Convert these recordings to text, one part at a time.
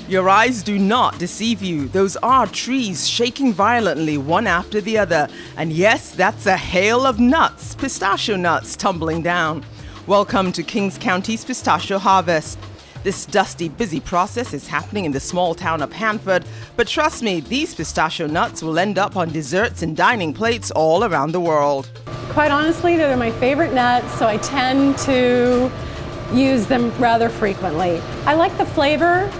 Your eyes do not deceive you. Those are trees shaking violently one after the other. And yes, that's a hail of nuts, pistachio nuts, tumbling down. Welcome to Kings County's pistachio harvest. This dusty, busy process is happening in the small town of Hanford, but trust me, these pistachio nuts will end up on desserts and dining plates all around the world. Quite honestly, they're my favorite nuts, so I tend to use them rather frequently. I like the flavor.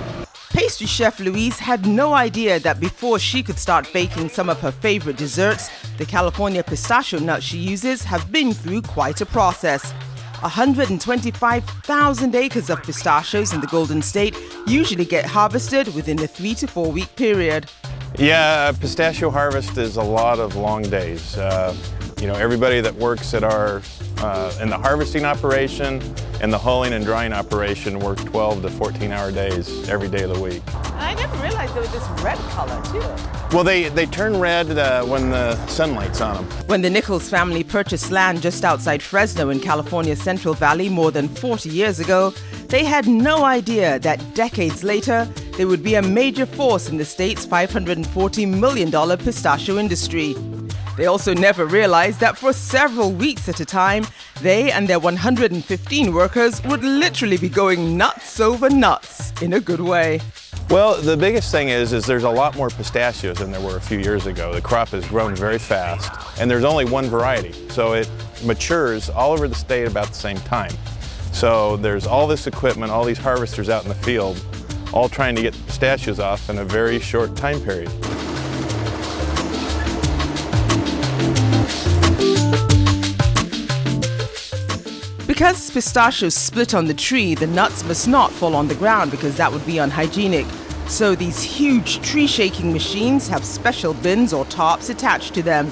Pastry chef Louise had no idea that before she could start baking some of her favorite desserts, the California pistachio nuts she uses have been through quite a process. 125,000 acres of pistachios in the Golden State usually get harvested within a 3 to 4 week period. Yeah, pistachio harvest is a lot of long days. Everybody that works at our in the harvesting operation and the hulling and drying operation work 12 to 14-hour days every day of the week. I never realized they were this red color too. Well, they turn red when the sunlight's on them. When the Nichols family purchased land just outside Fresno in California's Central Valley more than 40 years ago, they had no idea that decades later, they would be a major force in the state's $540 million pistachio industry. They also never realized that for several weeks at a time, they and their 115 workers would literally be going nuts over nuts, in a good way. Well, the biggest thing is there's a lot more pistachios than there were a few years ago. The crop has grown very fast, and there's only one variety, so it matures all over the state about the same time. So there's all this equipment, all these harvesters out in the field, all trying to get the pistachios off in a very short time period. Because pistachios split on the tree, the nuts must not fall on the ground because that would be unhygienic. So these huge tree-shaking machines have special bins or tops attached to them.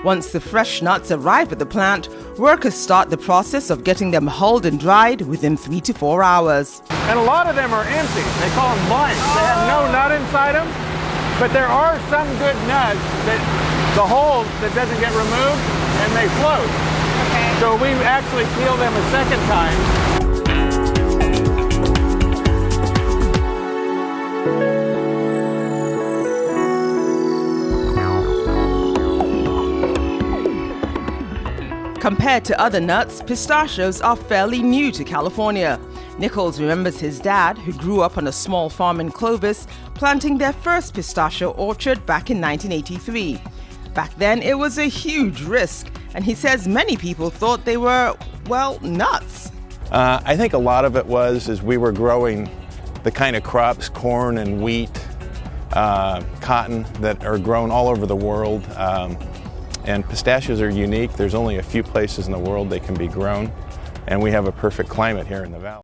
Once the fresh nuts arrive at the plant, workers start the process of getting them hulled and dried within 3 to 4 hours. And a lot of them are empty. They call them blanks. They have no nut inside them. But there are some good nuts that the hull that doesn't get removed and they float. Okay. So we actually peel them a second time. Compared to other nuts, pistachios are fairly new to California. Nichols remembers his dad, who grew up on a small farm in Clovis, planting their first pistachio orchard back in 1983. Back then, it was a huge risk, and he says many people thought they were, well, nuts. I think a lot of it is we were growing the kind of crops, corn and wheat, cotton, that are grown all over the world. And pistachios are unique. There's only a few places in the world they can be grown, and we have a perfect climate here in the valley.